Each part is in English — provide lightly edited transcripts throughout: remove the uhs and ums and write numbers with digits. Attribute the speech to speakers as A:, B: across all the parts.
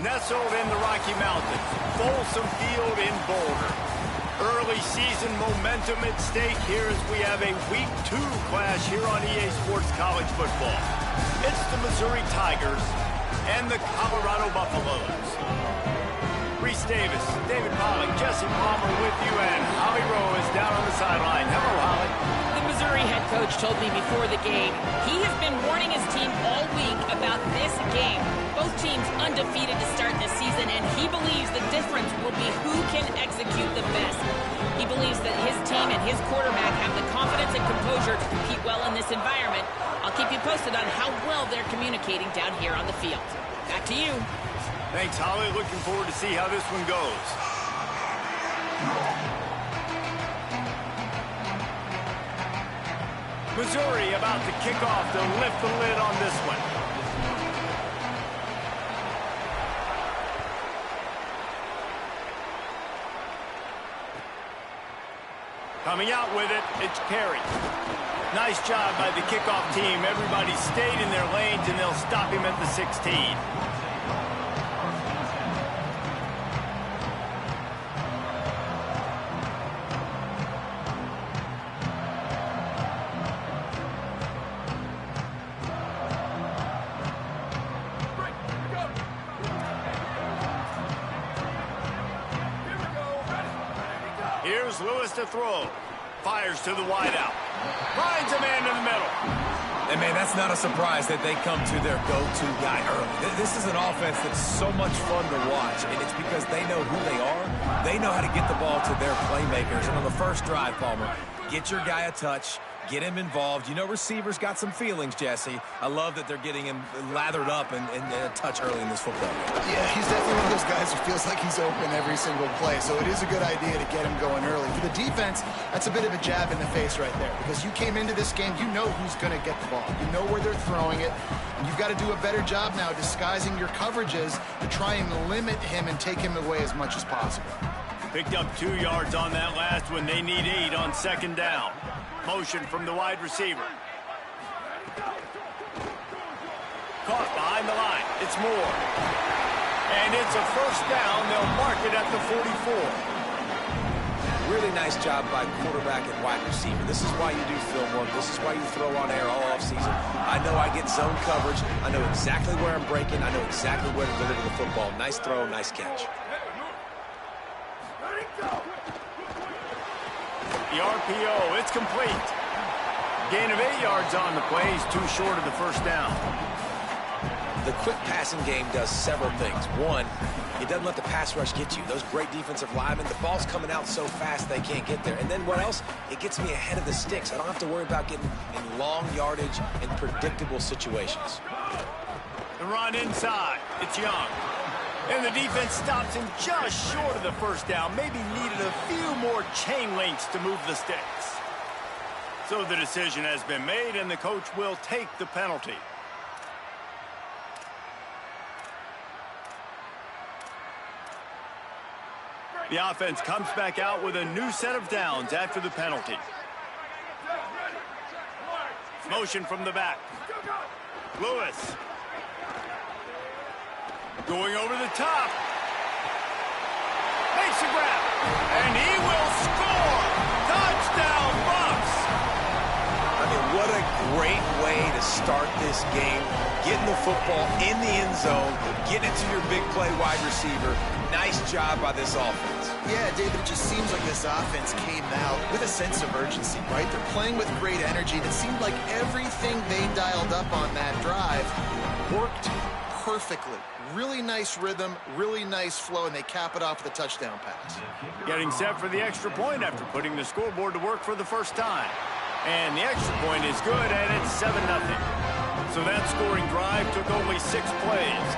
A: Nestled in the Rocky Mountains, Folsom Field in Boulder. Early season momentum at stake here as we have a Week 2 clash here on EA Sports College Football. It's the Missouri Tigers and the Colorado Buffaloes. Reese Davis, David Pollack, Jesse Palmer with you, and Holly Rowe is down on the sideline. Hello, Holly.
B: The Missouri head coach told me before the game he has been warning his team all week about this game. Both teams undefeated to start this season, and he believes the difference will be who can execute the best. He believes that his team and his quarterback have the confidence and composure to compete well in this environment. I'll keep you posted on how well they're communicating down here on the field. Back to you.
A: Thanks, Holly. Looking forward to see how this one goes. Missouri about to kick off to lift the lid on this one. Coming out with it, it's Perry. Nice job by the kickoff team. Everybody stayed in their lanes, and they'll stop him at the 16. Here's Lewis to throw. Fires to the wideout. Finds a man in the middle.
C: And, man, that's not a surprise that they come to their go-to guy early. This is an offense that's so much fun to watch, and it's because they know who they are. They know how to get the ball to their playmakers. And on the first drive, Palmer, get your guy a touch, get him involved. You know receivers got some feelings, Jesse. I love that they're getting him lathered up and a touch early in this football game.
D: Yeah, he's definitely one of those guys who feels like he's open every single play, so it is a good idea to get him going early. For the defense, that's a bit of a jab in the face right there, because you came into this game, you know who's going to get the ball. You know where they're throwing it, and you've got to do a better job now disguising your coverages to try and limit him and take him away as much as possible.
A: Picked up 2 yards on that last one. They need 8 on second down. Motion from the wide receiver. Caught behind the line. It's Moore. And it's a first down. They'll mark it at the 44.
C: Really nice job by quarterback and wide receiver. This is why you do film work. This is why you throw on air all offseason. I know I get zone coverage. I know exactly where I'm breaking. I know exactly where to deliver the football. Nice throw, nice catch.
A: The RPO, it's complete. Gain of 8 yards on the play. He's too short of the first down.
C: The quick passing game does several things. One, it doesn't let the pass rush get you. Those great defensive linemen, the ball's coming out so fast they can't get there. And then what else? It gets me ahead of the sticks. I don't have to worry about getting in long yardage and predictable situations.
A: The run inside. It's Young. And the defense stops him just short of the first down. Maybe needed a few more chain links to move the sticks. So the decision has been made, and the coach will take the penalty. The offense comes back out with a new set of downs after the penalty. Motion from the back. Lewis. Going over the top. Makes a grab. And he will score. Touchdown, Buffs.
C: I mean, what a great way to start this game. Getting the football in the end zone, getting it to your big play wide receiver. Nice job by this offense.
D: Yeah, David, it just seems like this offense came out with a sense of urgency, right? They're playing with great energy, and it seemed like everything they dialed up on that drive worked perfectly. Really nice rhythm, really nice flow, and they cap it off with a touchdown pass.
A: Getting set for the extra point after putting the scoreboard to work for the first time. And the extra point is good, and it's 7-0. So that scoring drive took only 6 plays.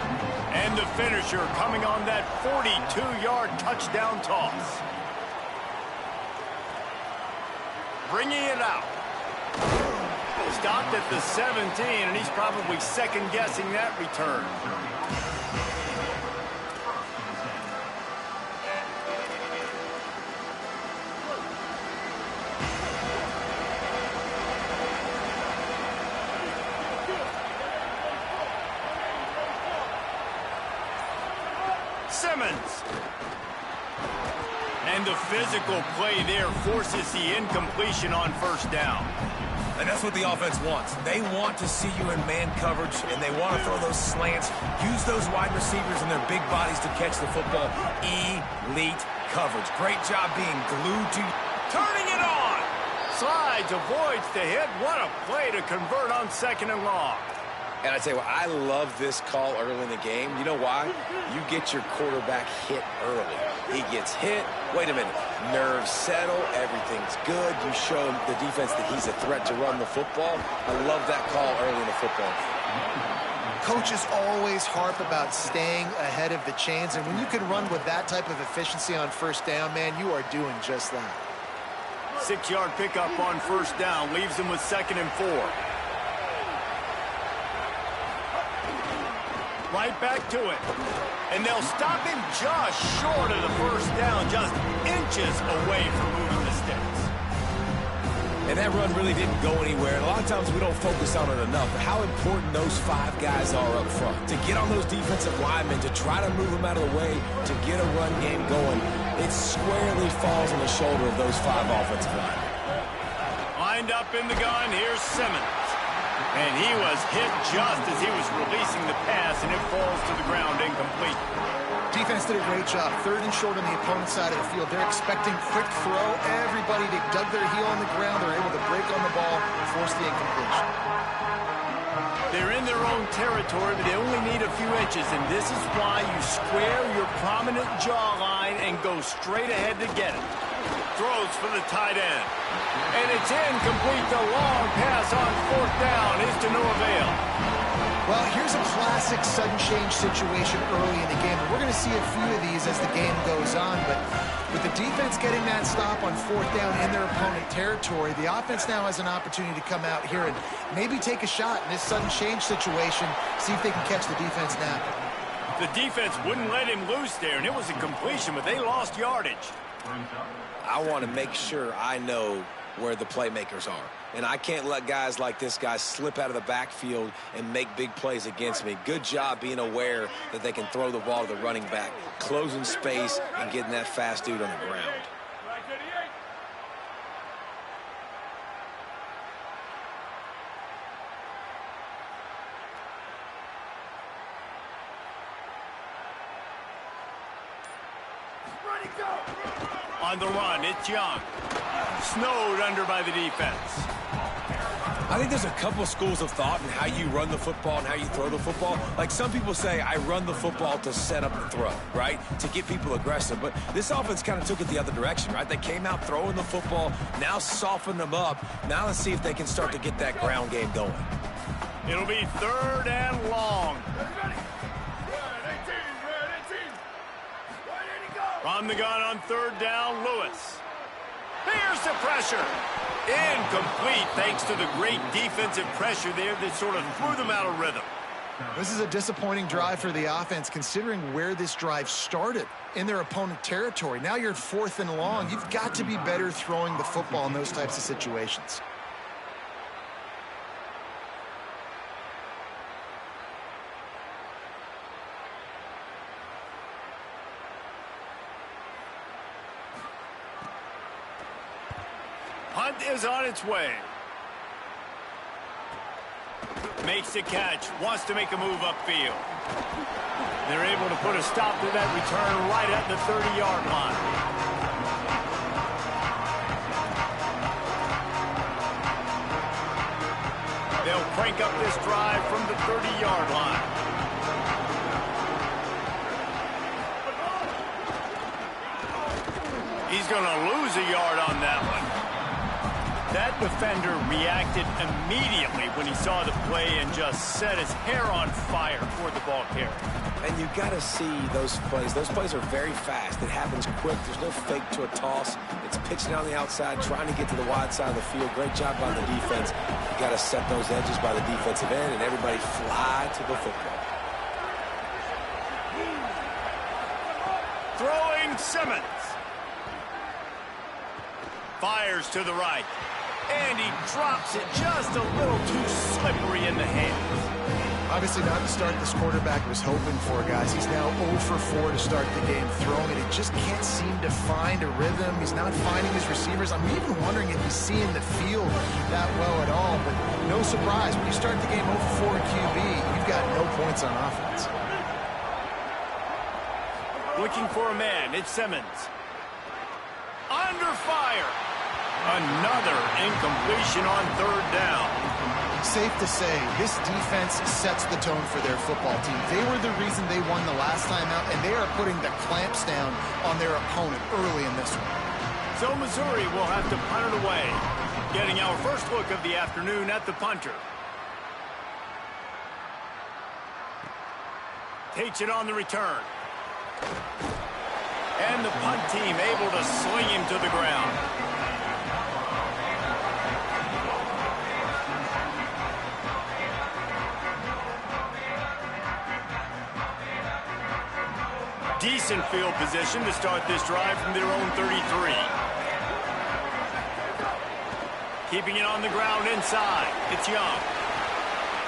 A: And the finisher coming on that 42-yard touchdown toss. Bringing it out. Stopped at the 17, and he's probably second-guessing that return. physical play there forces the incompletion on first down.
C: And that's what the offense wants. They want to see you in man coverage, and they want to throw those slants, use those wide receivers and their big bodies to catch the football. Elite coverage. Great job being glued to you. Turning it on!
A: Slides, avoids the hit. What a play to convert on 2nd and long.
C: And I tell you what, I love this call early in the game. You know why? You get your quarterback hit early. He gets hit. Wait a minute. Nerves settle. Everything's good. You show the defense that he's a threat to run the football. I love that call early in the football.
D: Coaches always harp about staying ahead of the chains, and when you can run with that type of efficiency on first down, man, you are doing just that.
A: 6-yard pickup on first down leaves him with 2nd and 4. Right back to it. And they'll stop him just short of the first down, just inches away from moving the sticks.
C: And that run really didn't go anywhere. And a lot of times we don't focus on it enough, but how important those 5 guys are up front. To get on those defensive linemen, to try to move them out of the way, to get a run game going, it squarely falls on the shoulder of those 5 offensive linemen.
A: Lined up in the gun, here's Simmons. And he was hit just as he was releasing the pass, and it falls to the ground incomplete.
D: Defense did a great job. 3rd and short on the opponent's side of the field. They're expecting quick throw. Everybody, they dug their heel on the ground. They're able to break on the ball, force the incompletion.
A: They're in their own territory, but they only need a few inches, and this is why you square your prominent jawline and go straight ahead to get it. Throws for the tight end. And it's incomplete. The long pass on 4th down is to no avail.
D: Well, here's a classic sudden change situation early in the game. And we're going to see a few of these as the game goes on. But with the defense getting that stop on 4th down in their opponent territory, the offense now has an opportunity to come out here and maybe take a shot in this sudden change situation, see if they can catch the defense napping.
A: The defense wouldn't let him loose there, and it was a completion, but they lost yardage.
C: I want to make sure I know where the playmakers are. And I can't let guys like this guy slip out of the backfield and make big plays against me. Good job being aware that they can throw the ball to the running back, closing space, and getting that fast dude on the ground.
A: On the run, it's Young. Snowed under by the defense.
C: I think there's a couple schools of thought in how you run the football and how you throw the football. Like some people say, I run the football to set up the throw, right? To get people aggressive. But this offense kind of took it the other direction, right? They came out throwing the football, now softened them up. Now let's see if they can start to get that ground game going.
A: It'll be 3rd and long. On the gun on 3rd down, Lewis. Here's the pressure. Incomplete thanks to the great defensive pressure there that sort of threw them out of rhythm.
D: This is a disappointing drive for the offense considering where this drive started in their opponent territory. Now you're at 4th and long. You've got to be better throwing the football in those types of situations.
A: Hunt is on its way. Makes the catch, wants to make a move upfield. They're able to put a stop to that return right at the 30-yard line. They'll crank up this drive from the 30-yard line. He's going to lose a yard on that one. That defender reacted immediately when he saw the play and just set his hair on fire toward the ball carrier.
C: And you got to see those plays. Those plays are very fast. It happens quick. There's no fake to a toss. It's pitching on the outside, trying to get to the wide side of the field. Great job by the defense. You got to set those edges by the defensive end, and everybody fly to the football.
A: Throwing Simmons. Fires to the right. And he drops it just a little too slippery in the hands.
D: Obviously not the start this quarterback was hoping for, guys. He's now 0 for 4 to start the game throwing it. He just can't seem to find a rhythm. He's not finding his receivers. I'm even wondering if he's seeing the field that well at all. But no surprise, when you start the game 0 for 4 QB, you've got no points on offense.
A: Looking for a man, it's Simmons. Under fire. Another incompletion on 3rd down.
D: Safe to say, this defense sets the tone for their football team. They were the reason they won the last time out, and they are putting the clamps down on their opponent early in this one.
A: So Missouri will have to punt it away. Getting our first look of the afternoon at the punter. Takes it on the return. And the punt team able to sling him to the ground. Decent field position to start this drive from their own 33. Keeping it on the ground inside. It's Young.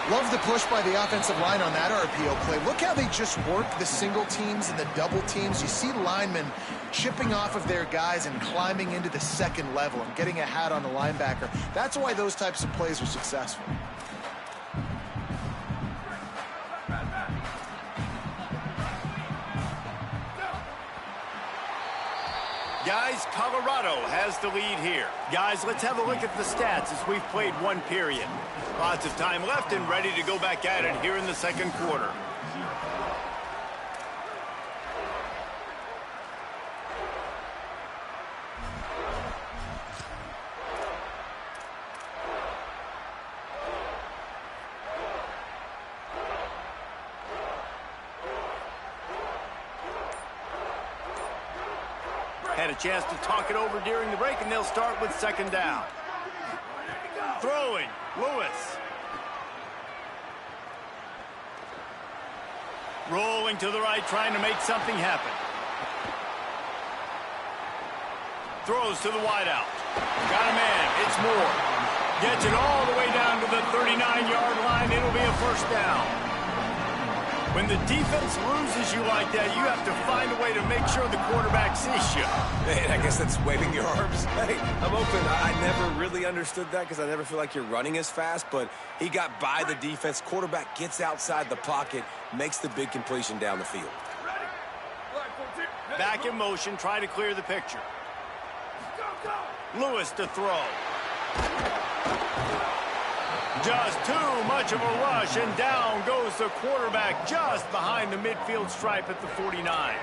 D: Love the push by the offensive line on that RPO play. Look how they just work the single teams and the double teams. You see linemen chipping off of their guys and climbing into the second level and getting a hat on the linebacker. That's why those types of plays are successful.
A: Guys, Colorado has the lead here. Guys, let's have a look at the stats as we've played one period. Lots of time left and ready to go back at it here in the second quarter. Had a chance to talk it over during the break, and they'll start with 2nd down. Throwing, Lewis. Rolling to the right, trying to make something happen. Throws to the wideout. Got a man, it's Moore. Gets it all the way down to the 39-yard line. It'll be a 1st down. When the defense loses you like that, you have to find a way to make sure the quarterback sees you.
C: Man, I guess that's waving your arms. Hey, I'm open. I never really understood that because I never feel like you're running as fast, but he got by the defense. Quarterback gets outside the pocket, makes the big completion down the field.
A: Back in motion, try to clear the picture. Lewis to throw. Just too much of a rush, and down goes the quarterback just behind the midfield stripe at the 49.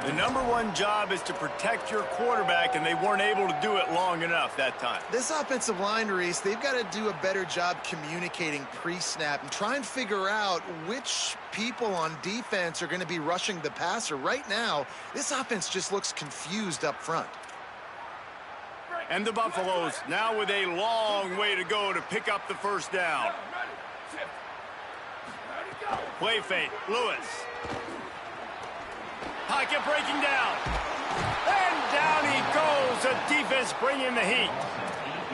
A: The #1 job is to protect your quarterback, and they weren't able to do it long enough that time.
D: This offensive line, Reese, they've got to do a better job communicating pre-snap and try and figure out which people on defense are going to be rushing the passer. Right now, this offense just looks confused up front.
A: And the Buffaloes now with a long way to go to pick up the 1st down. Play fake, Lewis. Pocket breaking down. And down he goes. The defense bringing the heat.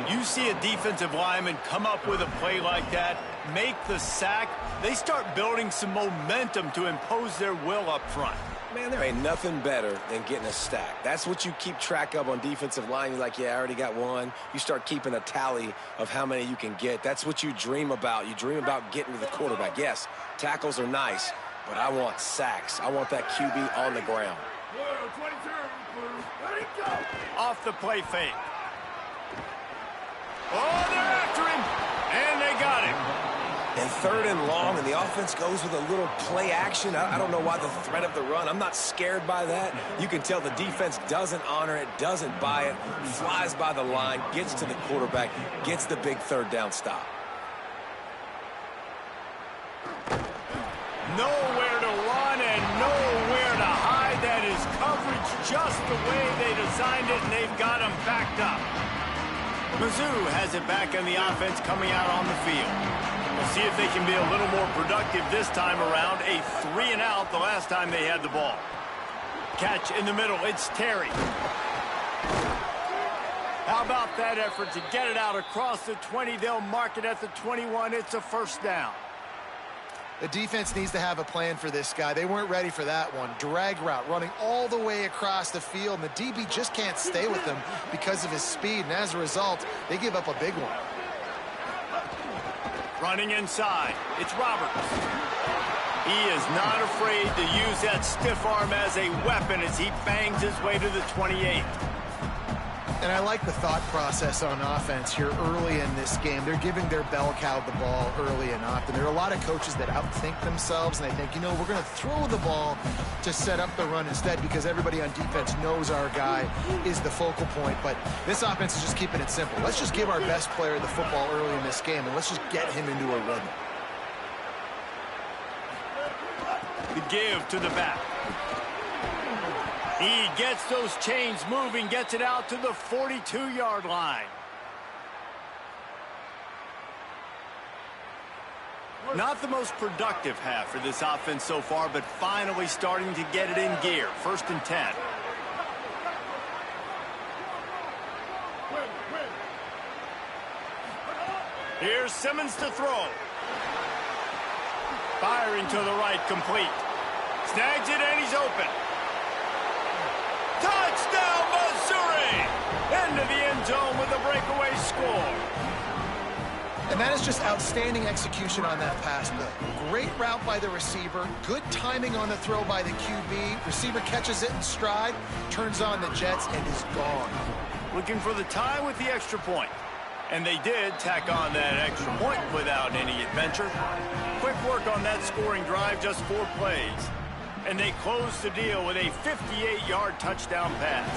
A: You see a defensive lineman come up with a play like that, make the sack, they start building some momentum to impose their will up front.
C: Man, there ain't nothing better than getting a stack. That's what you keep track of on defensive line. You're like, yeah, I already got one. You start keeping a tally of how many you can get. That's what you dream about. You dream about getting to the quarterback. Yes, tackles are nice, but I want sacks. I want that QB on the ground.
A: Off the play fake. Oh, they're after him, and they got him.
C: And 3rd and long, and the offense goes with a little play action. I don't know why the threat of the run. I'm not scared by that. You can tell the defense doesn't honor it, doesn't buy it, flies by the line, gets to the quarterback, gets the big 3rd down stop.
A: Nowhere to run and nowhere to hide. That is coverage just the way they designed it, and they've got them backed up. Mizzou has it back in the offense coming out on the field. We'll see if they can be a little more productive this time around. A 3-and-out the last time they had the ball. Catch in the middle. It's Terry. How about that effort to get it out across the 20? They'll mark it at the 21. It's a 1st down.
D: The defense needs to have a plan for this guy. They weren't ready for that one. Drag route running all the way across the field, and the DB just can't stay with him because of his speed, and as a result, they give up a big one.
A: Running inside, it's Roberts. He is not afraid to use that stiff arm as a weapon as he bangs his way to the 28.
D: And I like the thought process on offense here early in this game. They're giving their bell cow the ball early and often. There are a lot of coaches that outthink themselves, and they think, you know, we're going to throw the ball to set up the run instead because everybody on defense knows our guy is the focal point. But this offense is just keeping it simple. Let's just give our best player the football early in this game, and let's just get him into a rhythm.
A: The give to the back. He gets those chains moving, gets it out to the 42-yard line. Not the most productive half for this offense so far, but finally starting to get it in gear. 1st and 10. Here's Simmons to throw. Firing to the right, complete. Snags it, and he's open. Touchdown, Missouri! Into the end zone with a breakaway score.
D: And that is just outstanding execution on that pass play. Great route by the receiver. Good timing on the throw by the QB. Receiver catches it in stride, turns on the jets, and is gone.
A: Looking for the tie with the extra point. And they did tack on that extra point without any adventure. Quick work on that scoring drive, just 4 plays. And they close the deal with a 58-yard touchdown pass.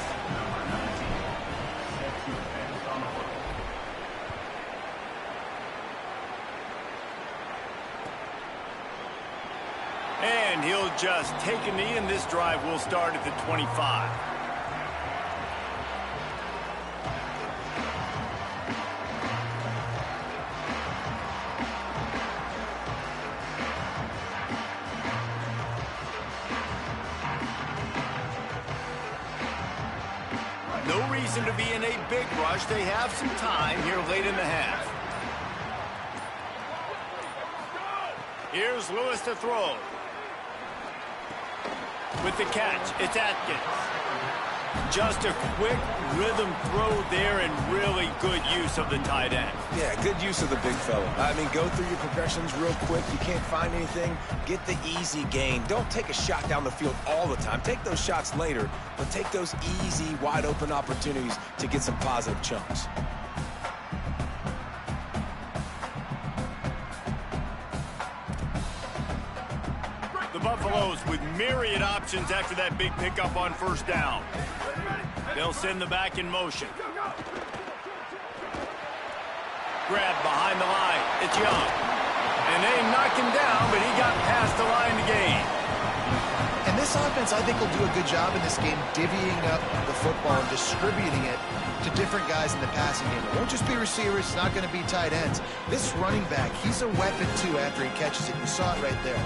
A: And he'll just take a knee, and this drive will start at the 25. No reason to be in a big rush. They have some time here late in the half. Here's Lewis to throw. With the catch, it's Atkins. Just a quick rhythm throw there and really good use of the tight end.
C: Yeah, good use of the big fella. I mean, go through your progressions real quick. You can't find anything, get the easy gain. Don't take a shot down the field all the time. Take those shots later, but take those easy, wide-open opportunities to get some positive chunks.
A: The Buffaloes with myriad options after that big pickup on 1st down. They'll send the back in motion. Grab behind the line. It's Young. And they knock him down, but he got past the line to gain.
D: And this offense, I think, will do a good job in this game divvying up the football and distributing it to different guys in the passing game. It won't just be receivers. It's not going to be tight ends. This running back, he's a weapon, too, after he catches it. You saw it right there.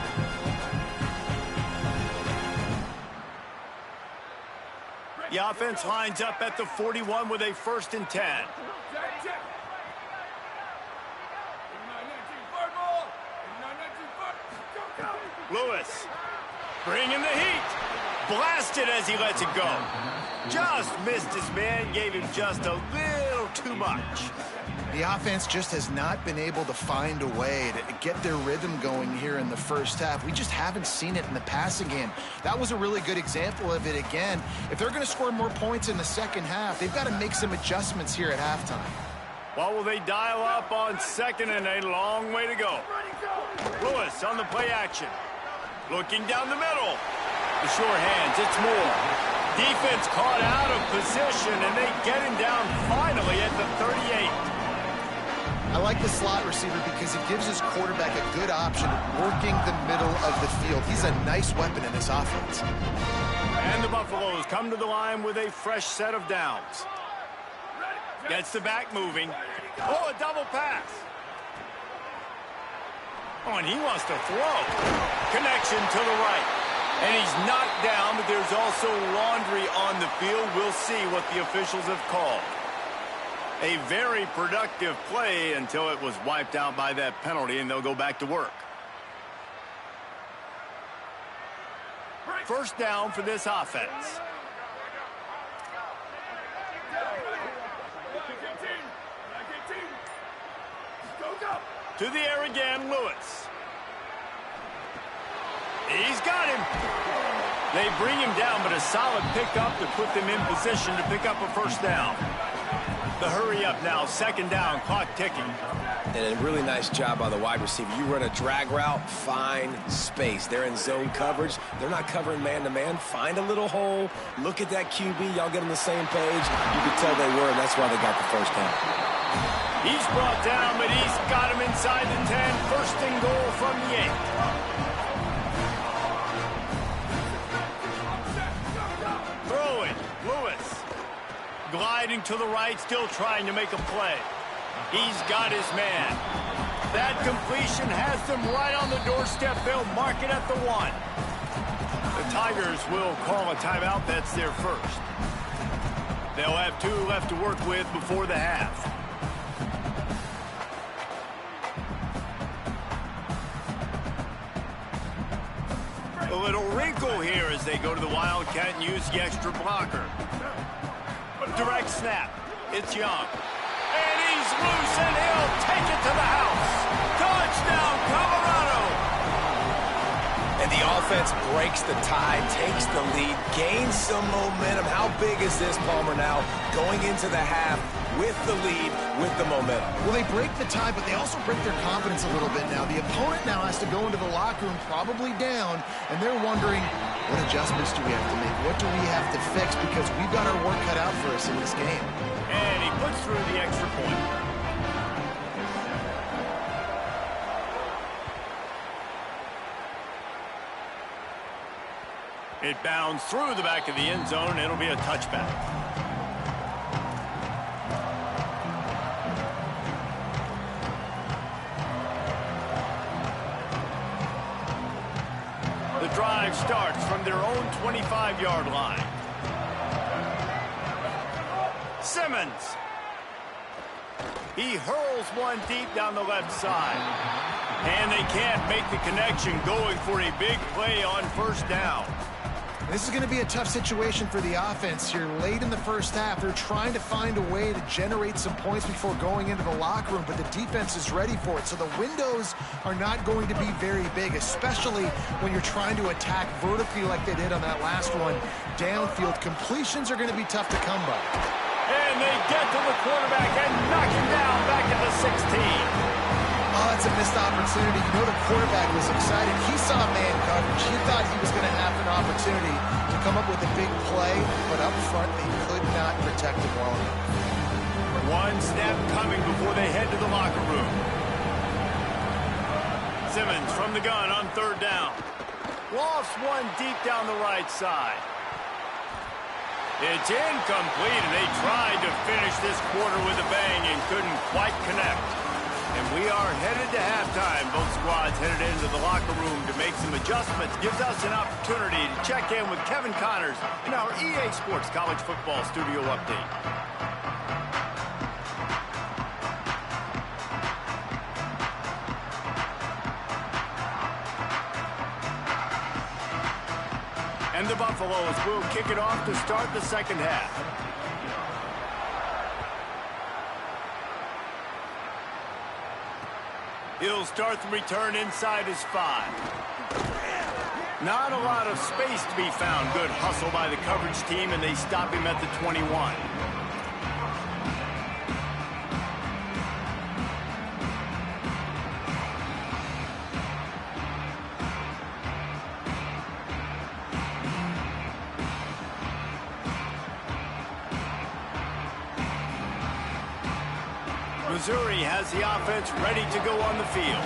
A: The offense lines up at the 41 with a 1st and 10. Lewis, bringing the heat. Blasted as he lets it go. Just missed his man, gave him just a little too much.
D: The offense just has not been able to find a way to get their rhythm going here in the 1st half. We just haven't seen it in the passing game. That was a really good example of it again. If they're going to score more points in the 2nd half, they've got to make some adjustments here at halftime.
A: What will they dial up on 2nd and a long way to go? Lewis on the play action. Looking down the middle. The sure hands, it's Moore. Defense caught out of position, and they get him down finally at the 38.
D: I like the slot receiver because it gives his quarterback a good option working the middle of the field. He's a nice weapon in this offense.
A: And the Buffaloes come to the line with a fresh set of downs. Gets the back moving. Oh, a double pass. Oh, and he wants to throw. Connection to the right. And he's knocked down, but there's also laundry on the field. We'll see what the officials have called. A very productive play until it was wiped out by that penalty, and they'll go back to work. first down for this offense. To the air again, Lewis. He's got him. They bring him down, but a solid pickup to put them in position to pick up a first down. The hurry up now, second down, clock ticking.
C: And a really nice job by the wide receiver. You run a drag route, find space. They're in zone coverage. They're not covering man-to-man. Find a little hole. Look at that QB. Y'all get on the same page. You can tell they were, and that's why they got the first down.
A: He's brought down, but he's got him inside the 10. First and goal from the 8. Throwing, Lewis. Gliding to the right, still trying to make a play. He's got his man. That completion has them right on the doorstep. They'll mark it at the 1. The Tigers will call a timeout. That's their first. They'll have 2 left to work with before the half. A little wrinkle here as they go to the Wildcat and use the extra blocker. Direct snap. It's Young. And he's loose, and he'll take it to the house. Touchdown, Colorado!
C: And the offense breaks the tie, takes the lead, gains some momentum. How big is this, Palmer, now going into the half with the lead, with the momentum?
D: Well, they break the tie, but they also break their confidence a little bit now. The opponent now has to go into the locker room probably down, and they're wondering, what adjustments do we have to make? What do we have to fix? Because we've got our work cut out for us in this game.
A: And he puts through the extra point. It bounds through the back of the end zone. It'll be a touchback. The drive starts from their own 25-yard line. Simmons. He hurls one deep down the left side. And they can't make the connection, going for a big play on first down.
D: This is going to be a tough situation for the offense here. Late in the first half, they're trying to find a way to generate some points before going into the locker room, but the defense is ready for it. So the windows are not going to be very big, especially when you're trying to attack vertically like they did on that last one. Downfield completions are going to be tough to come by.
A: And they get to the quarterback and knock him down back at the 16.
D: Oh, that's a missed opportunity. You know the quarterback was excited. He saw man coverage. He thought he was going to have an opportunity to come up with a big play, but up front they could not protect him well enough.
A: One snap coming before they head to the locker room. Simmons from the gun on third down. Lofts one deep down the right side. It's incomplete, and they tried to finish this quarter with a bang and couldn't quite connect. And we are headed to halftime. Both squads headed into the locker room to make some adjustments. Gives us an opportunity to check in with Kevin Connors in our EA Sports College Football Studio Update. And the Buffaloes will kick it off to start the second half. He'll start the return inside his 5. Not a lot of space to be found. Good hustle by the coverage team, and they stop him at the 21. Missouri has the offense ready to go on the field.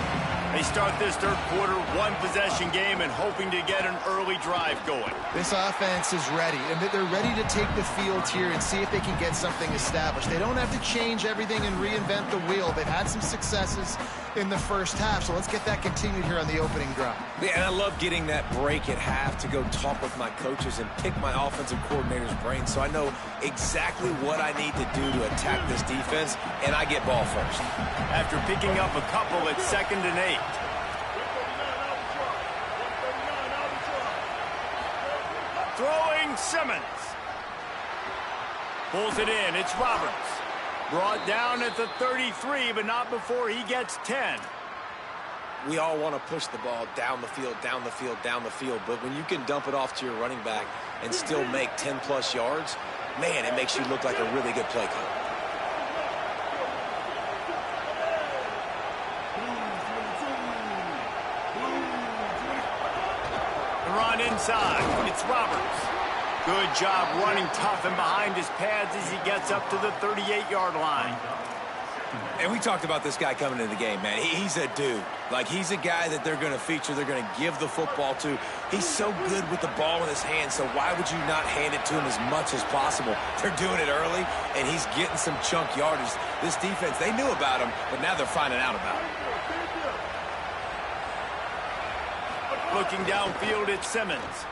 A: They start this third quarter, one-possession game, and hoping to get an early drive going.
D: This offense is ready, and they're ready to take the field here and see if they can get something established. They don't have to change everything and reinvent the wheel. They've had some successes in the first half, so let's get that continued here on the opening drive.
C: Yeah, and I love getting that break at half to go talk with my coaches and pick my offensive coordinator's brain so I know exactly what I need to do to attack this defense, and I get ball first.
A: After picking up a couple, it's 2nd and 8. Throwing Simmons. Pulls it in. It's Roberts. Brought down at the 33, but not before he gets 10.
C: We all want to push the ball down the field, down the field, down the field. But when you can dump it off to your running back and still make 10-plus yards, man, it makes you look like a really good play call.
A: The run inside. It's Roberts. Good job running tough and behind his pads as he gets up to the 38-yard line.
C: And we talked about this guy coming into the game, man. He's a dude. Like, he's a guy that they're going to feature, they're going to give the football to. He's so good with the ball in his hands, so why would you not hand it to him as much as possible? They're doing it early, and he's getting some chunk yardage. This defense, they knew about him, but now they're finding out about him.
A: Looking downfield, it's Simmons.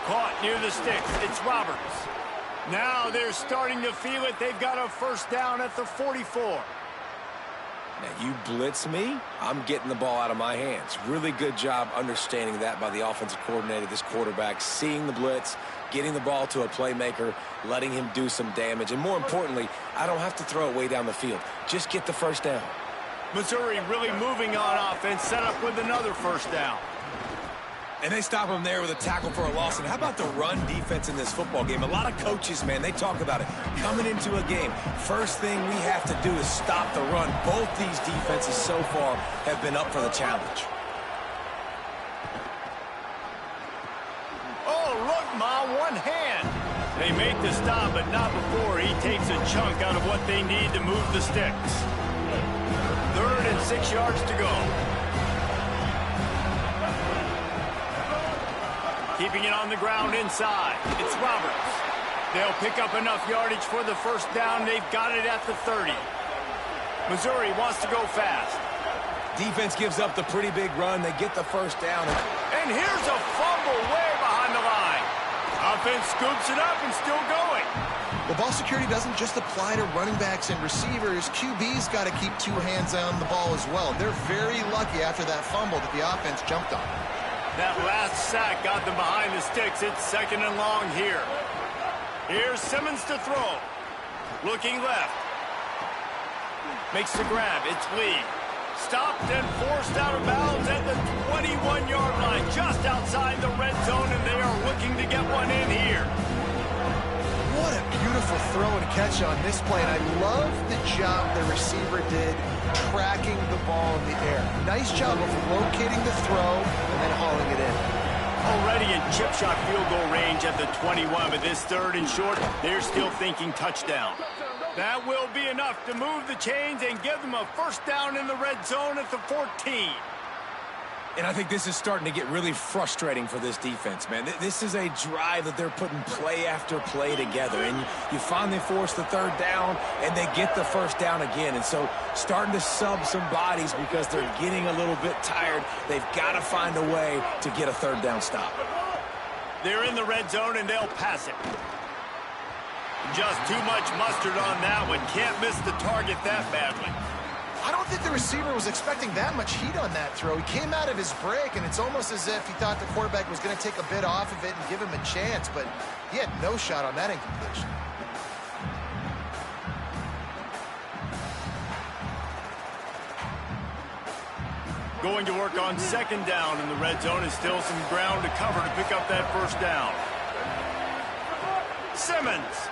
A: Caught near the sticks. It's Roberts. Now they're starting to feel it. They've got a first down at the 44.
C: Now, you blitz me, I'm getting the ball out of my hands. Really good job understanding that by the offensive coordinator, this quarterback, seeing the blitz, getting the ball to a playmaker, letting him do some damage. And more importantly, I don't have to throw it way down the field. Just get the first down.
A: Missouri really moving on offense, set up with another first down.
C: And they stop him there with a tackle for a loss. And how about the run defense in this football game? A lot of coaches, man, they talk about it. Coming into a game, first thing we have to do is stop the run. Both these defenses so far have been up for the challenge.
A: Oh, look, Ma, one hand. They make the stop, but not before he takes a chunk out of what they need to move the sticks. 3rd and 6 yards to go. Keeping it on the ground inside. It's Roberts. They'll pick up enough yardage for the first down. They've got it at the 30. Missouri wants to go fast.
C: Defense gives up the pretty big run. They get the first down.
A: And here's a fumble way behind the line. Offense scoops it up and still going.
D: Well, ball security doesn't just apply to running backs and receivers. QB's got to keep 2 hands on the ball as well. They're very lucky after that fumble that the offense jumped on.
A: That last sack got them behind the sticks. It's 2nd and long here. Here's Simmons to throw. Looking left. Makes the grab. It's Lee. Stopped and forced out of bounds at the 21-yard line, just outside the red zone, and they are looking to get one in here.
D: What a beautiful throw and catch on this play, and I love the job the receiver did tracking the ball in the air. Nice job of locating the throw and then hauling it in.
A: Already in chip shot field goal range at the 21, but this 3rd and short, they're still thinking touchdown. That will be enough to move the chains and give them a first down in the red zone at the 14.
C: And I think this is starting to get really frustrating for this defense, man. This is a drive that they're putting play after play together. And you finally force the 3rd down, and they get the first down again. And so starting to sub some bodies because they're getting a little bit tired. They've got to find a way to get a 3rd down stop.
A: They're in the red zone, and they'll pass it. Just too much mustard on that one. Can't miss the target that badly.
D: I don't think the receiver was expecting that much heat on that throw. He came out of his break, and it's almost as if he thought the quarterback was going to take a bit off of it and give him a chance, but he had no shot on that incompletion.
A: Going to work on 2nd down in the red zone, and still some ground to cover to pick up that first down. Simmons.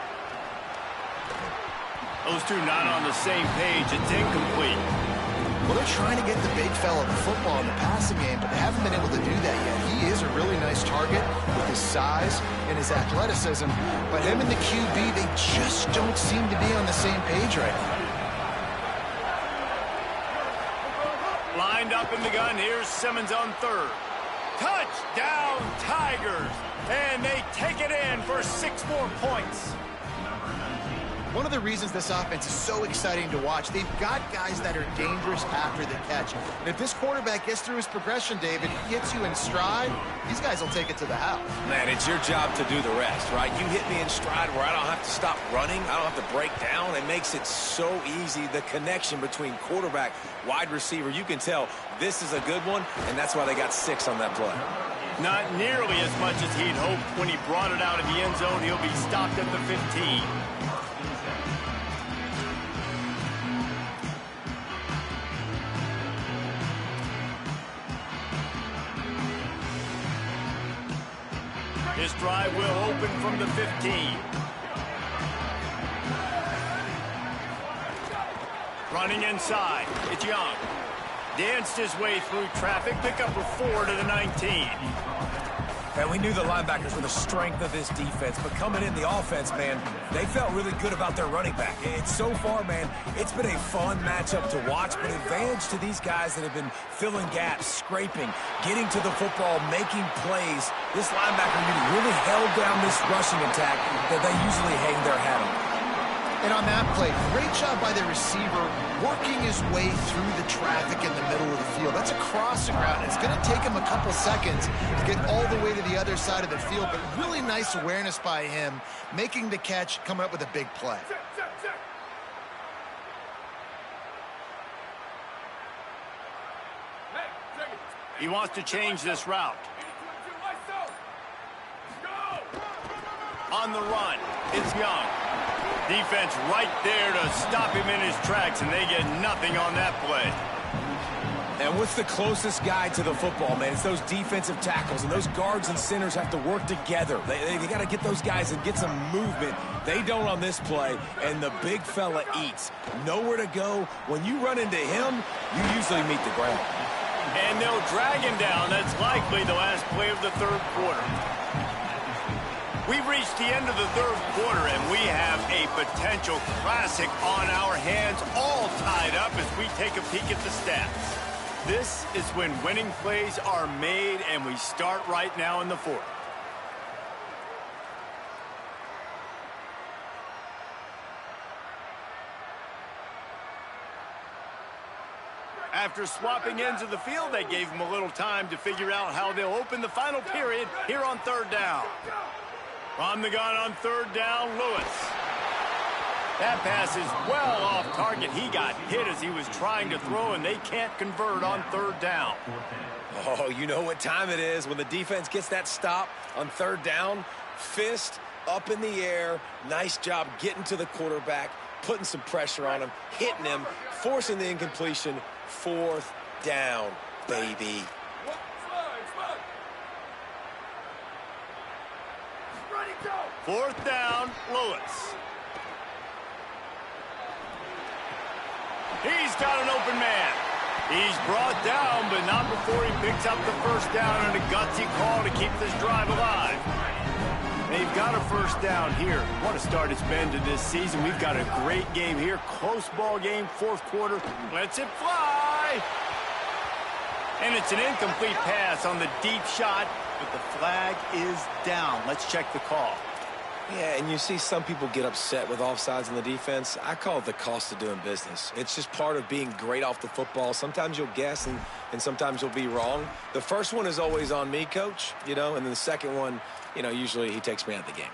A: Those two not on the same page. It's incomplete.
D: Well, they're trying to get the big fella the football in the passing game, but they haven't been able to do that yet. He is a really nice target with his size and his athleticism, but him and the QB, they just don't seem to be on the same page right now.
A: Lined up in the gun. Here's Simmons on 3rd. Touchdown, Tigers! And they take it in for 6 more points.
D: One of the reasons this offense is so exciting to watch, they've got guys that are dangerous after the catch. And if this quarterback gets through his progression, David, he hits you in stride, these guys will take it to the house.
C: Man, it's your job to do the rest, right? You hit me in stride where I don't have to stop running. I don't have to break down. It makes it so easy. The connection between quarterback, wide receiver, you can tell this is a good one, and that's why they got 6 on that play.
A: Not nearly as much as he'd hoped when he brought it out of the end zone. He'll be stopped at the 15. This drive will open from the 15. Running inside, it's Young. Danced his way through traffic, pick up a 4 to the 19.
C: And we knew the linebackers were the strength of this defense, but coming in the offense, man, they felt really good about their running back. It's so far, man, it's been a fun matchup to watch, but advantage to these guys that have been filling gaps, scraping, getting to the football, making plays. This linebacker unit really held down this rushing attack that they usually hang their hat on.
D: And on that play, great job by the receiver working his way through the traffic in the middle of the field. That's a crossing route, and it's going to take him a couple seconds to get all the way to the other side of the field, but really nice awareness by him, making the catch, coming up with a big play.
A: He wants to change this route. On the run, it's Young. Defense right there to stop him in his tracks, and they get nothing on that play.
C: And what's the closest guy to the football, man? It's those defensive tackles, and those guards and centers have to work together. They got to get those guys and get some movement. They don't on this play, and the big fella eats. Nowhere to go. When you run into him, you usually meet the ground.
A: And they'll drag him down. That's likely the last play of the third quarter. We've reached the end of the third quarter, and we have a potential classic on our hands, all tied up as we take a peek at the stats. This is when winning plays are made, and we start right now in the fourth. After swapping ends of the field, they gave him a little time to figure out how they'll open the final period here on third down. From the gun on third down, Lewis. That pass is well off target. He got hit as he was trying to throw, and they can't convert on third down.
C: Oh, you know what time it is when the defense gets that stop on third down. Fist up in the air. Nice job getting to the quarterback, putting some pressure on him, hitting him, forcing the incompletion. Fourth down, baby.
A: Fourth down, Lewis. He's got an open man. He's brought down, but not before he picks up the first down and a gutsy call to keep this drive alive. They've got a first down here. What a start it's been to this season. We've got a great game here. Close ball game, fourth quarter. Lets it fly. And it's an incomplete pass on the deep shot, but the flag is down. Let's check the call.
C: Yeah, and you see some people get upset with offsides in the defense. I call it the cost of doing business. It's just part of being great off the football. Sometimes you'll guess and sometimes you'll be wrong. The first one is always on me, Coach, and then the second one, usually he takes me out of the game.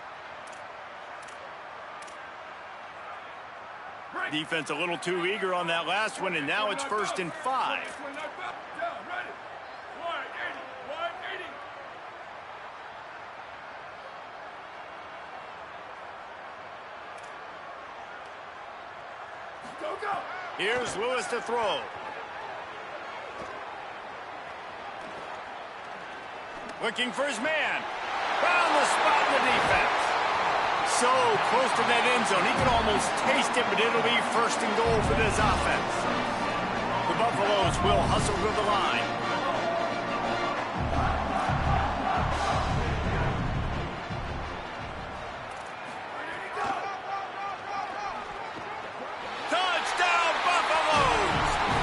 A: Defense a little too eager on that last one, and now it's 1st and 5. Here's Lewis to throw. Looking for his man. Found the spot in the defense. So close to that end zone. He can almost taste it, but it'll be 1st and goal for this offense. The Buffaloes will hustle to the line.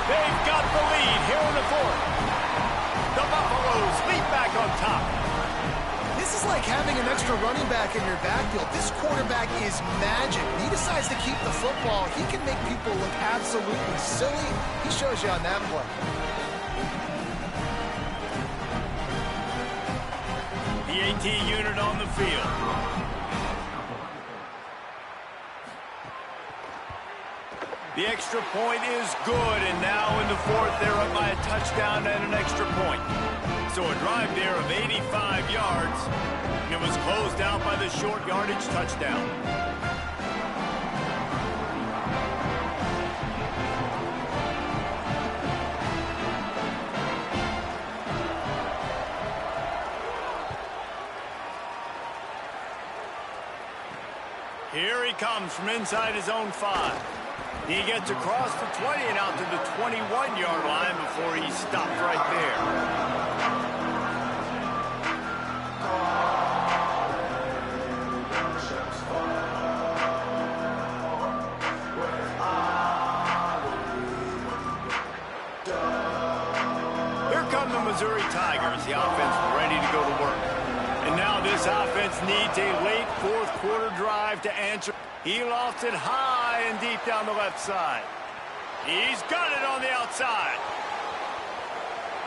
A: They've got the lead here in the fourth. The Buffaloes lead back on top.
D: This is like having an extra running back in your backfield. This quarterback is magic. When he decides to keep the football, he can make people look absolutely silly. He shows you on that play.
A: The AT unit on the field. The extra point is good, and now in the fourth, they're up by a touchdown and an extra point. So a drive there of 85 yards, and it was closed out by the short yardage touchdown. Here he comes from inside his own 5. He gets across the 20 and out to the 21-yard line before he stopped right there. Here come the Missouri Tigers, the offense ready to go to work. And now this offense needs a late fourth-quarter drive to answer. He lofts it high and deep down the left side. He's got it on the outside.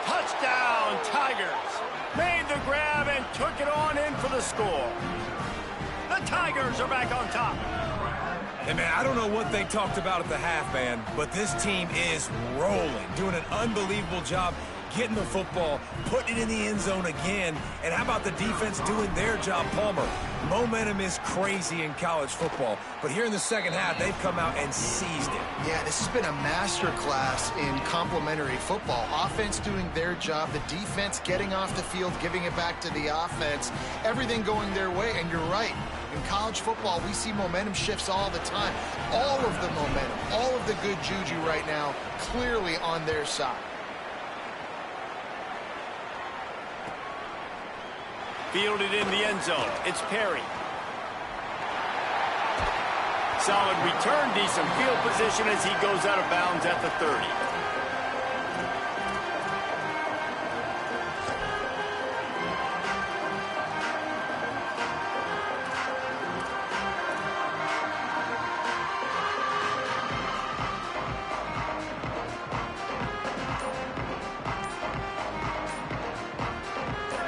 A: Touchdown, Tigers. Made the grab and took it on in for the score. The Tigers are back on top.
C: Hey, man, I don't know what they talked about at the half, man, but this team is rolling, doing an unbelievable job getting the football, putting it in the end zone again. And how about the defense doing their job, Palmer? Momentum is crazy in college football, but here in the second half, they've come out and seized it.
D: Yeah, this has been a masterclass in complementary football. Offense doing their job, the defense getting off the field, giving it back to the offense, everything going their way. And you're right. In college football, we see momentum shifts all the time. All of the momentum, all of the good juju right now, clearly on their side.
A: Fielded in the end zone. It's Perry. Solid return, decent field position as he goes out of bounds at the 30.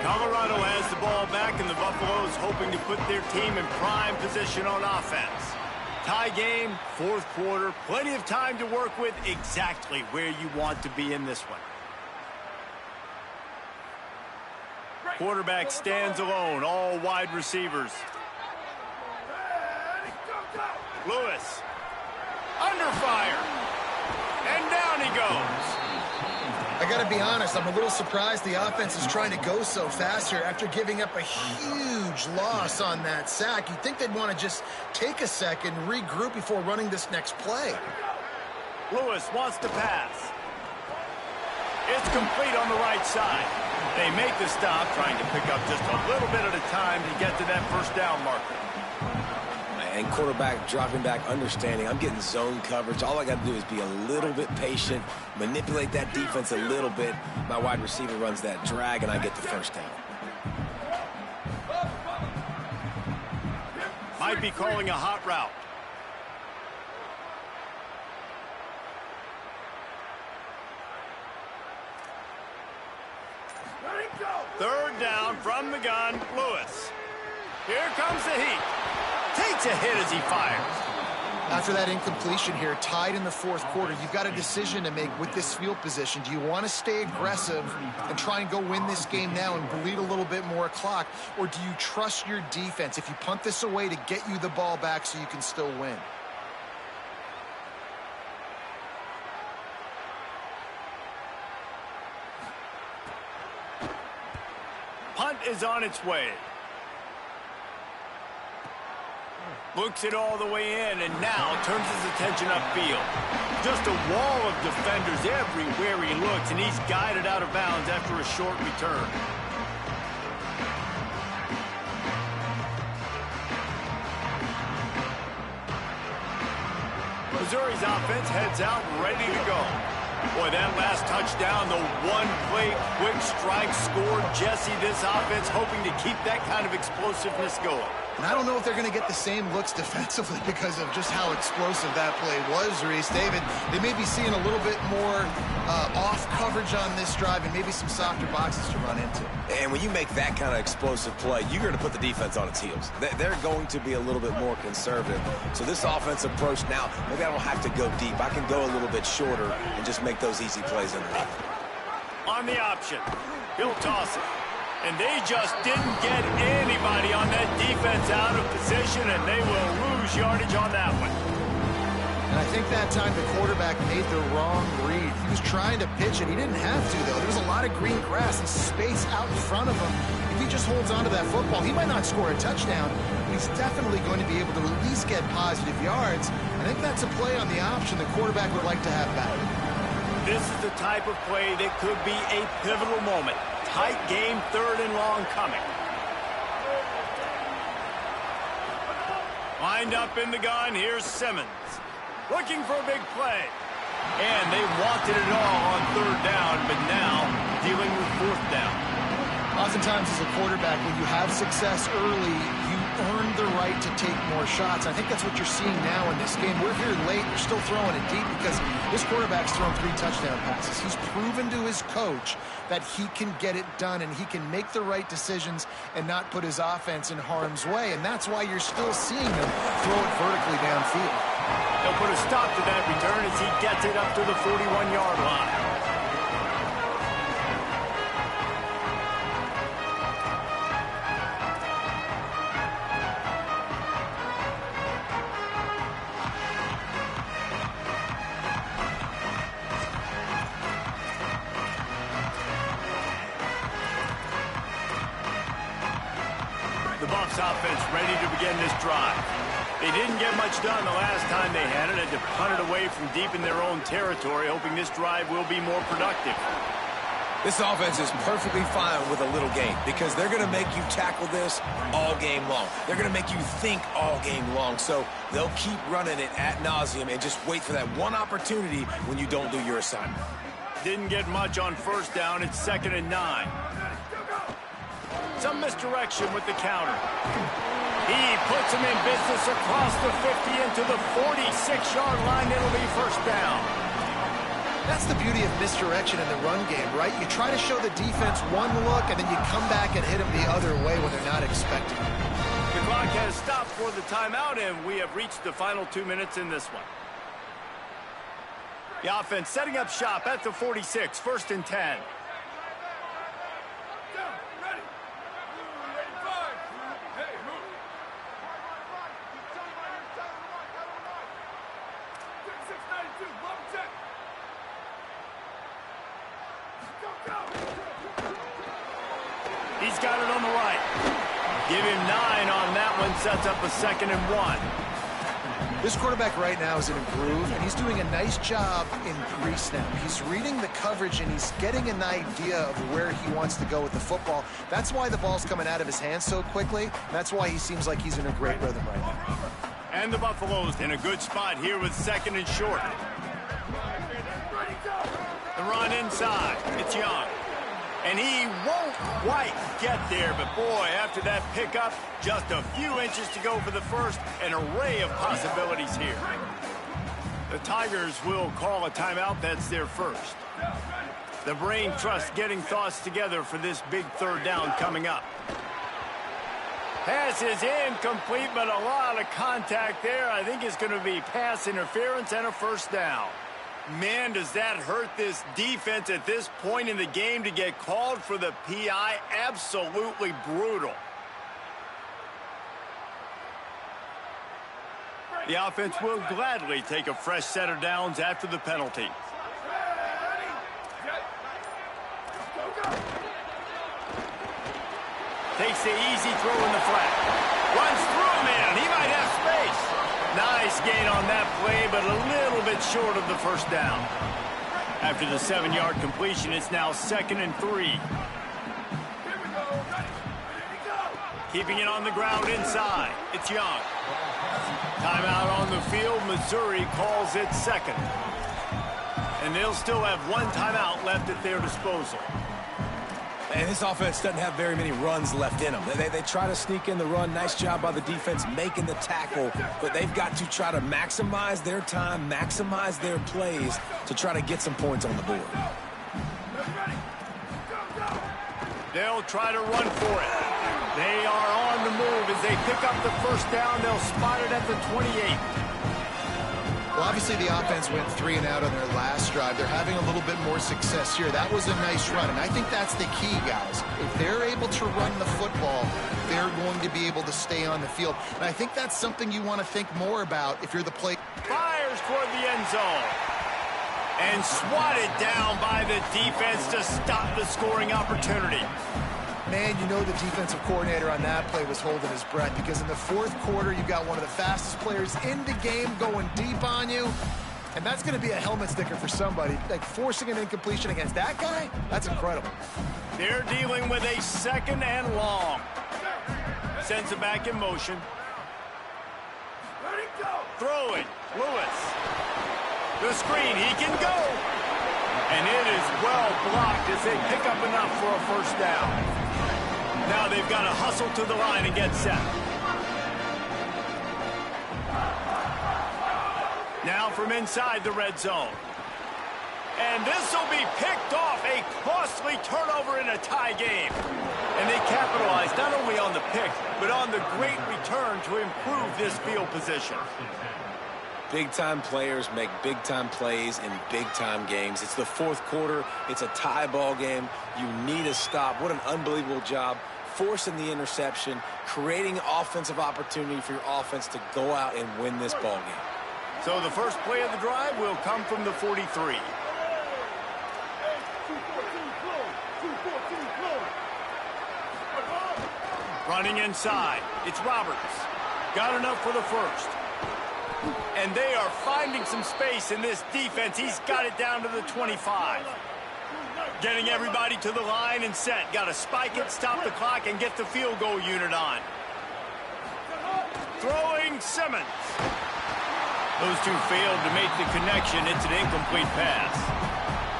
A: Colorado has the ball back, and the Buffaloes hoping to put their team in prime position on offense. Tie game, fourth quarter, plenty of time to work with, exactly where you want to be in this one. Quarterback stands alone, all wide receivers. Lewis, under fire, and down he goes.
D: I got to be honest, I'm a little surprised the offense is trying to go so fast here after giving up a huge loss on that sack. You'd think they'd want to just take a second, regroup before running this next play.
A: Lewis wants to pass. It's complete on the right side. They make the stop, trying to pick up just a little bit at a time to get to that first down marker.
C: And quarterback dropping back, understanding I'm getting zone coverage. All I got to do is be a little bit patient, manipulate that defense a little bit. My wide receiver runs that drag, and I get the first down.
A: Might be calling a hot route. Third down from the gun, Lewis. Here comes the heat. Takes a hit as he fires.
D: After that incompletion here, tied in the fourth quarter, you've got a decision to make with this field position. Do you want to stay aggressive and try and go win this game now and bleed a little bit more clock? Or do you trust your defense if you punt this away to get you the ball back so you can still win?
A: Punt is on its way. Looks it all the way in, and now turns his attention upfield. Just a wall of defenders everywhere he looks, and he's guided out of bounds after a short return. Missouri's offense heads out ready to go. Boy, that last touchdown, the one-play quick strike scored. Jesse, this offense hoping to keep that kind of explosiveness going.
D: And I don't know if they're going to get the same looks defensively because of just how explosive that play was, Reese. David, they may be seeing a little bit more off coverage on this drive and maybe some softer boxes to run into.
C: And when you make that kind of explosive play, you're going to put the defense on its heels. They're going to be a little bit more conservative. So this offensive approach now, maybe I don't have to go deep. I can go a little bit shorter and just make those easy plays underneath.
A: On the option. He'll toss it. And they just didn't get anybody on that defense out of position, and they will lose yardage on that one.
D: And I think that time the quarterback made the wrong read. He was trying to pitch it. He didn't have to, though. There was a lot of green grass and space out in front of him. If he just holds on to that football, he might not score a touchdown, but he's definitely going to be able to at least get positive yards. I think that's a play on the option the quarterback would like to have back.
A: This is the type of play that could be a pivotal moment. Tight game, 3rd and long coming. Lined up in the gun, here's Simmons. Looking for a big play. And they wanted it all on 3rd down, but now dealing with 4th down.
D: Oftentimes as a quarterback, when you have success early, you earn the right to take more shots. I think that's what you're seeing now in this game. We're here late. They're still throwing it deep because this quarterback's thrown 3 touchdown passes. He's proven to his coach that he can get it done and he can make the right decisions and not put his offense in harm's way. And that's why you're still seeing him throw it vertically downfield.
A: They'll put a stop to that return as he gets it up to the 41-yard line. The Bucs offense ready to begin this drive. They didn't get much done the last time they had it. Had to punt it away from deep in their own territory, hoping this drive will be more productive.
C: This offense is perfectly fine with a little game because they're going to make you tackle this all game long. They're going to make you think all game long. So they'll keep running it ad nauseum and just wait for that one opportunity when you don't do your assignment.
A: Didn't get much on 1st down. It's 2nd and 9. Some misdirection with the counter. He puts him in business across the 50 into the 46-yard line. It'll be 1st down.
D: That's the beauty of misdirection in the run game, right? You try to show the defense one look, and then you come back and hit them the other way when they're not expecting it.
A: The clock has stopped for the timeout, and we have reached the final 2 minutes in this one. The offense setting up shop at the 46, 1st and 10. He's got it on the right. Give him 9 on that one. Sets up a 2nd and 1.
D: This quarterback right now is in a groove, and he's doing a nice job in pre-snap. He's reading the coverage, and he's getting an idea of where he wants to go with the football. That's why the ball's coming out of his hands so quickly. That's why he seems like he's in a great rhythm right now.
A: And the Buffaloes in a good spot here with 2nd and short. The run inside. It's Young. And he won't quite get there, but boy, after that pickup, just a few inches to go for the first. An array of possibilities here. The Tigers will call a timeout. That's their first. The brain trust getting thoughts together for this big 3rd down coming up. Pass is incomplete, but a lot of contact there. I think it's going to be pass interference and a 1st down. Man, does that hurt this defense at this point in the game to get called for the PI. Absolutely brutal. The offense will gladly take a fresh set of downs after the penalty. Takes the easy throw in the flat. Runs through a man. He might have space. Nice gain on that play, but a little bit short of the 1st down. After the 7-yard completion, it's now 2nd and 3. Keeping it on the ground inside. It's Young. Timeout on the field. Missouri calls it 2nd. And they'll still have 1 timeout left at their disposal.
C: And this offense doesn't have very many runs left in them. They try to sneak in the run. Nice job by the defense making the tackle. But they've got to try to maximize their time, maximize their plays to try to get some points on the board.
A: They'll try to run for it. They are on the move as they pick up the 1st down. They'll spot it at the 28.
D: Well, obviously the offense went 3 and out on their last drive. They're having a little bit more success here. That was a nice run, and I think that's the key, guys. If they're able to run the football, they're going to be able to stay on the field. And I think that's something you want to think more about if you're the play.
A: Fires toward the end zone. And swatted down by the defense to stop the scoring opportunity.
D: Man, you know the defensive coordinator on that play was holding his breath, because in the fourth quarter, you've got one of the fastest players in the game going deep on you. And that's going to be a helmet sticker for somebody. Like, forcing an incompletion against that guy, that's incredible.
A: They're dealing with a 2nd and long. Sends it back in motion. Throwing. Lewis. The screen. He can go. And it is well blocked as they pick up enough for a first down. Now they've got to hustle to the line and get set. Now from inside the red zone. And this will be picked off. A costly turnover in a tie game. And they capitalize not only on the pick, but on the great return to improve this field position.
C: Big-time players make big-time plays in big-time games. It's the fourth quarter. It's a tie ball game. You need a stop. What an unbelievable job forcing the interception, creating offensive opportunity for your offense to go out and win this ball game.
A: So the first play of the drive will come from the 43. Running inside. It's Roberts. Got enough for the first. And they are finding some space in this defense. He's got it down to the 25. Getting everybody to the line and set. Got to spike it, stop the clock, and get the field goal unit on. Throwing Simmons. Those two failed to make the connection. It's an incomplete pass.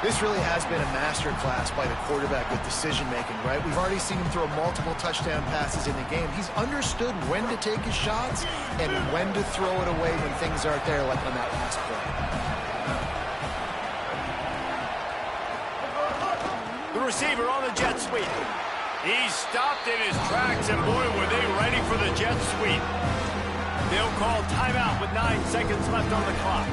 D: This really has been a master class by the quarterback with decision-making, right? We've already seen him throw multiple touchdown passes in the game. He's understood when to take his shots and when to throw it away when things aren't there, like on that last play.
A: The receiver on the jet sweep. He stopped in his tracks, and boy, were they ready for the jet sweep. They'll call timeout with 9 seconds left on the clock.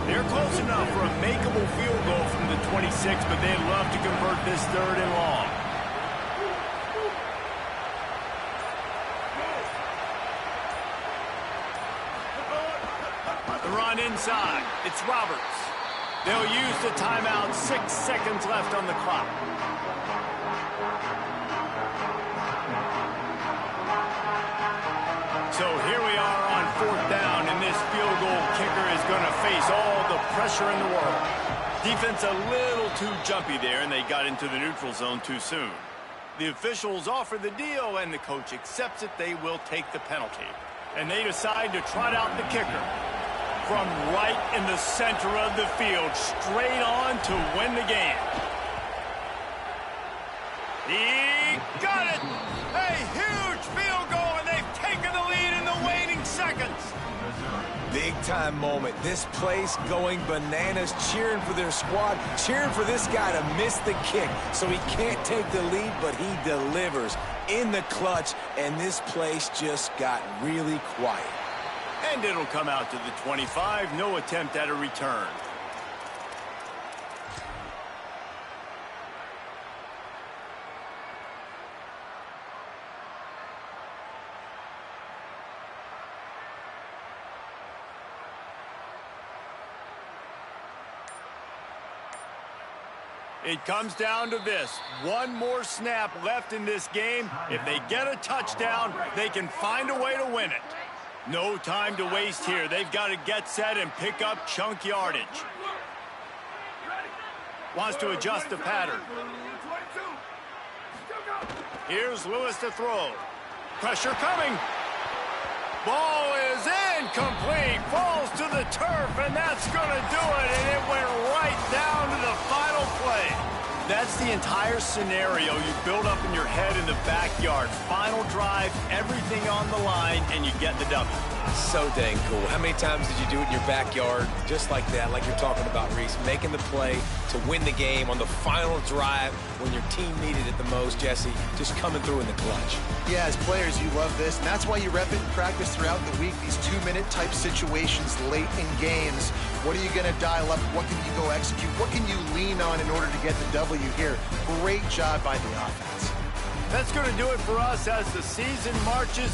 A: They're close enough for a makeable field goal from the 26, but they'd love to convert this 3rd and long. The run inside. It's Roberts. They'll use the timeout. 6 seconds left on the clock. So here we are on 4th down, and this field goal kicker is going to face all the pressure in the world. Defense a little too jumpy there, and they got into the neutral zone too soon. The officials offer the deal, and the coach accepts it. They will take the penalty. And they decide to trot out the kicker from right in the center of the field, straight on to win the game. He got it! A huge field goal, and they've taken the lead in the waning seconds.
C: Big-time moment. This place going bananas, cheering for their squad, cheering for this guy to miss the kick so he can't take the lead, but he delivers in the clutch, and this place just got really quiet.
A: And it'll come out to the 25. No attempt at a return. It comes down to this. One more snap left in this game. If they get a touchdown, they can find a way to win it. No time to waste here. They've got to get set and pick up chunk yardage. Wants to adjust the pattern. Here's Lewis to throw. Pressure coming. Ball is incomplete. Falls to the turf, and that's going to do it. And it went right down to the final play. That's the entire scenario you build up in your head in the backyard. Final drive, everything on the line, and you get the W.
C: So dang cool. How many times did you do it in your backyard just like that, like you're talking about, Reese, making the play to win the game on the final drive when your team needed it the most, Jesse, just coming through in the clutch.
D: Yeah, as players, you love this, and that's why you rep it in practice throughout the week, these 2-minute type situations late in games. What are you going to dial up? What can you go execute? What can you lean on in order to get the W here? Great job by the offense.
A: That's going to do it for us as the season marches